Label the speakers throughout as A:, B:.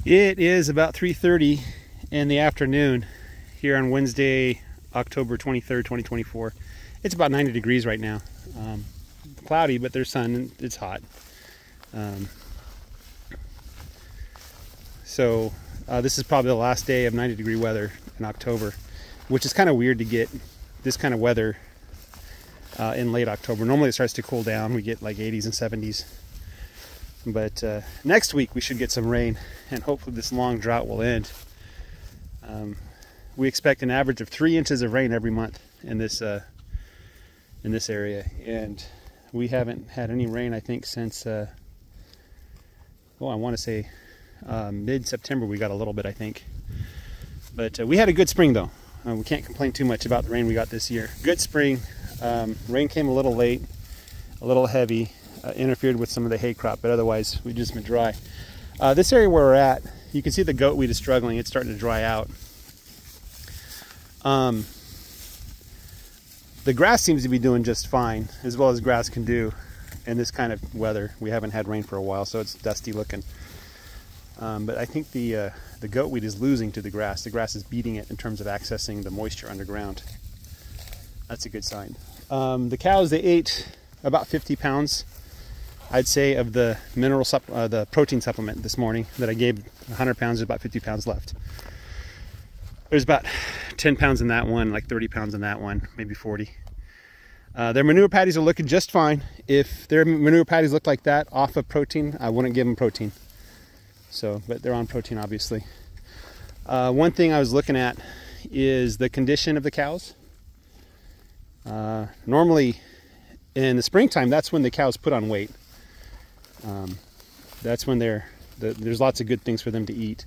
A: It is about 3:30 in the afternoon here on Wednesday, October 23rd, 2024. It's about 90 degrees right now. Cloudy, but there's sun and it's hot. This is probably the last day of 90-degree weather in October, which is kind of weird to get this kind of weather in late October. Normally it starts to cool down. We get like 80s and 70s. But next week we should get some rain, and hopefully this long drought will end. We expect an average of 3 inches of rain every month in this area, and we haven't had any rain, I think, since I want to say mid-September. We got a little bit, I think, but we had a good spring though. We can't complain too much about the rain we got this year. Good spring. Rain came a little late, a little heavy. Interfered with some of the hay crop, but otherwise we've just been dry. This area where we're at, you can see the goatweed is struggling. It's starting to dry out. The grass seems to be doing just fine, as well as grass can do in this kind of weather. We haven't had rain for a while, so it's dusty looking. But I think the goatweed is losing to the grass. The grass is beating it in terms of accessing the moisture underground. That's a good sign. The cows, they ate about 50 pounds. I'd say of the the protein supplement this morning that I gave 100 pounds, there's about 50 pounds left. There's about 10 pounds in that one, like 30 pounds in that one, maybe 40. Their manure patties are looking just fine. If their manure patties look like that off of protein, I wouldn't give them protein. But they're on protein, obviously. One thing I was looking at is the condition of the cows. Normally in the springtime, that's when the cows put on weight. That's when there's lots of good things for them to eat,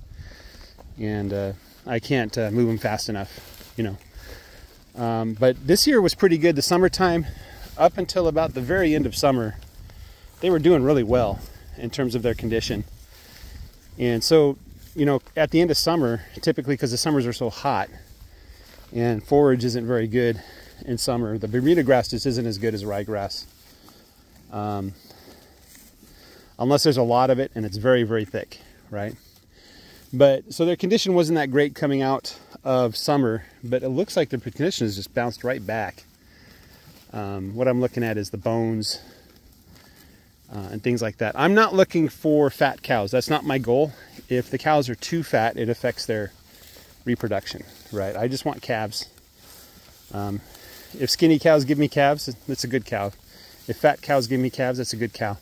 A: and I can't move them fast enough, you know. But this year was pretty good. The summertime, up until about the very end of summer, they were doing really well in terms of their condition. And so, you know, at the end of summer, typically because the summers are so hot and forage isn't very good in summer, the Bermuda grass just isn't as good as ryegrass. Unless there's a lot of it and it's very, very thick, right? But so their condition wasn't that great coming out of summer, but it looks like their condition has just bounced right back. What I'm looking at is the bones and things like that. I'm not looking for fat cows. That's not my goal. If the cows are too fat, it affects their reproduction, right? I just want calves. If skinny cows give me calves, that's a good cow. If fat cows give me calves, that's a good cow.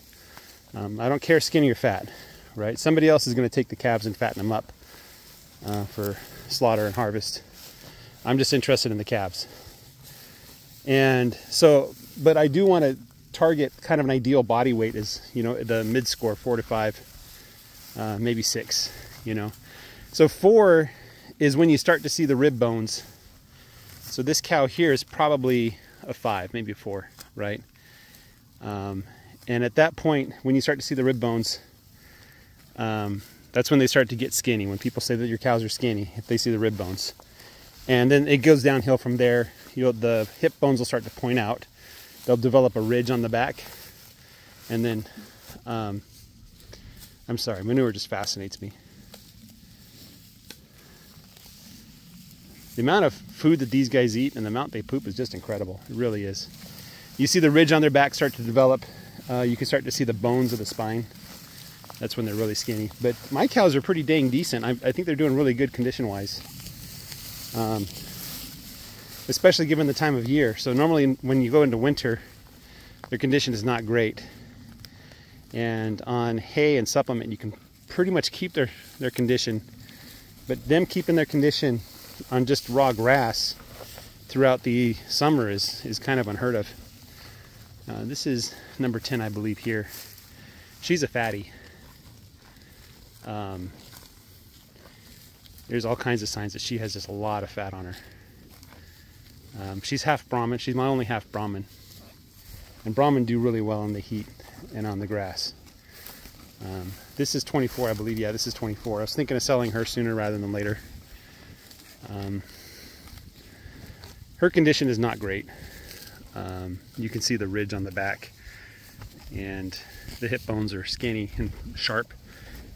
A: I don't care skinny or fat, right? Somebody else is going to take the calves and fatten them up for slaughter and harvest. I'm just interested in the calves. And so, but I do want to target kind of an ideal body weight is, you know, the mid score, 4 to 5, maybe 6, you know. So 4 is when you start to see the rib bones. So this cow here is probably a 5, maybe a 4, right? And at that point, when you start to see the rib bones, that's when they start to get skinny. When people say that your cows are skinny, if they see the rib bones. And then it goes downhill from there. The hip bones will start to point out. They'll develop a ridge on the back. And then, I'm sorry, manure just fascinates me. The amount of food that these guys eat and the amount they poop is just incredible. It really is. You see the ridge on their back start to develop. You can start to see the bones of the spine. That's when they're really skinny. But my cows are pretty dang decent. I think they're doing really good condition-wise. Especially given the time of year. So normally when you go into winter, their condition is not great. And on hay and supplement, you can pretty much keep their condition. But them keeping their condition on just raw grass throughout the summer is kind of unheard of. This is number 10, I believe, here. She's a fatty. There's all kinds of signs that she has just a lot of fat on her. She's half Brahmin. She's my only half Brahmin. And Brahmin do really well in the heat and on the grass. This is 24, I believe. Yeah, this is 24. I was thinking of selling her sooner rather than later. Her condition is not great. You can see the ridge on the back, and the hip bones are skinny and sharp,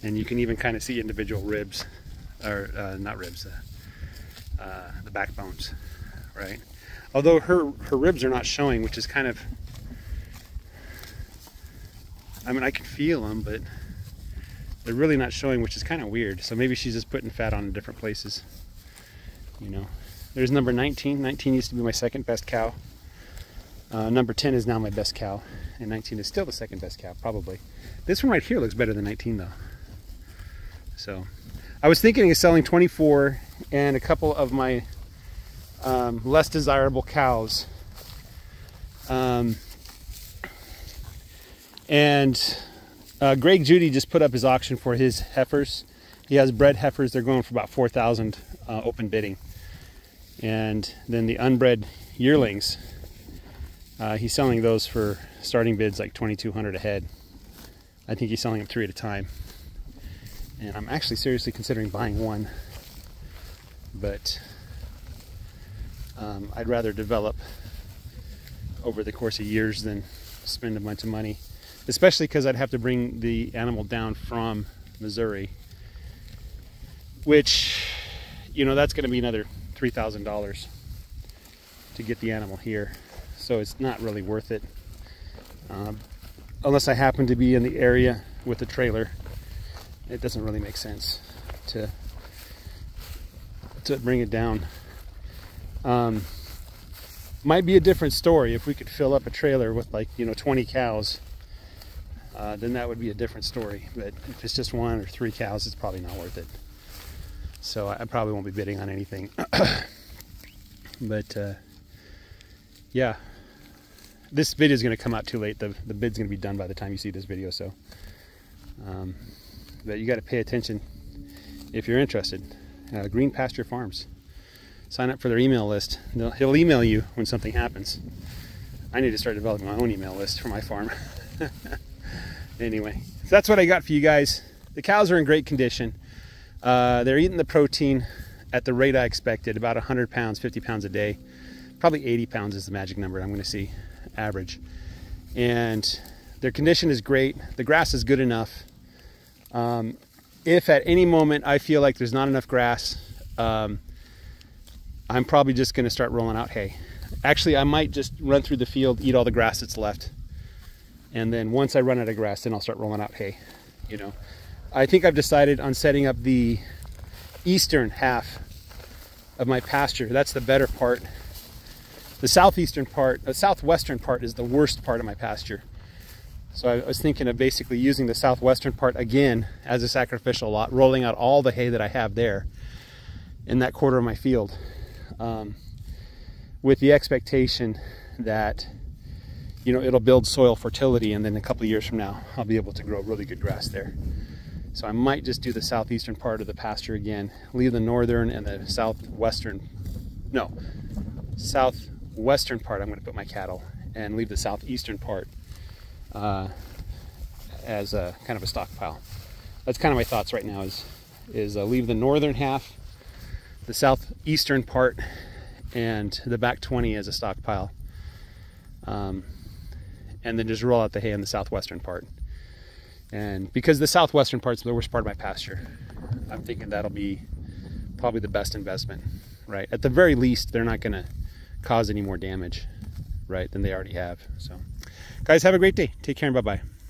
A: And you can even kind of see individual ribs, or not ribs, the backbones, right? Although her ribs are not showing, which is kind of, I mean, I can feel them, but they're really not showing, which is kind of weird. So maybe she's just putting fat on in different places, you know. There's number 19. 19 used to be my second best cow. Number 10 is now my best cow, and 19 is still the second best cow, probably. This one right here looks better than 19 though. So I was thinking of selling 24 and a couple of my less desirable cows. Greg Judy just put up his auction for his heifers. He has bred heifers. They're going for about 4,000 open bidding. And then the unbred yearlings, he's selling those for starting bids like 2,200 a head. I think he's selling them 3 at a time. And I'm actually seriously considering buying one. But I'd rather develop over the course of years than spend a bunch of money. Especially because I'd have to bring the animal down from Missouri. Which, you know, that's going to be another $3,000 to get the animal here. So it's not really worth it. Unless I happen to be in the area with a trailer, it doesn't really make sense to bring it down. Might be a different story if we could fill up a trailer with, like, you know, 20 cows. Then that would be a different story. But if it's just 1 or 3 cows, it's probably not worth it. So I probably won't be bidding on anything. But yeah, this video is going to come out too late. The bid's going to be done by the time you see this video. So, but you got to pay attention if you're interested. Green Pasture Farms. Sign up for their email list. He'll email you when something happens. I need to start developing my own email list for my farm. Anyway, so that's what I got for you guys. The cows are in great condition. They're eating the protein at the rate I expected, about 100 pounds, 50 pounds a day. Probably 80 pounds is the magic number I'm going to see, average. And their condition is great. The grass is good enough. If at any moment I feel like there's not enough grass, I'm probably just going to start rolling out hay. Actually, I might just run through the field, eat all the grass that's left. And then once I run out of grass, then I'll start rolling out hay, you know. I think I've decided on setting up the eastern half of my pasture. That's the better part. The southeastern part, the southwestern part is the worst part of my pasture. So I was thinking of basically using the southwestern part again as a sacrificial lot, rolling out all the hay that I have there in that quarter of my field, with the expectation that, you know, it'll build soil fertility, and then a couple of years from now I'll be able to grow really good grass there. So I might just do the southeastern part of the pasture again, leave the northern and the southwestern part I'm going to put my cattle, and leave the southeastern part as a kind of a stockpile. That's kind of my thoughts right now, is leave the northern half, the southeastern part, and the back 20 as a stockpile, and then just roll out the hay in the southwestern part. And because the southwestern part's the worst part of my pasture, I'm thinking that'll be probably the best investment, right? At the very least, they're not going to cause any more damage, right, than they already have. So, guys, have a great day. Take care and bye-bye.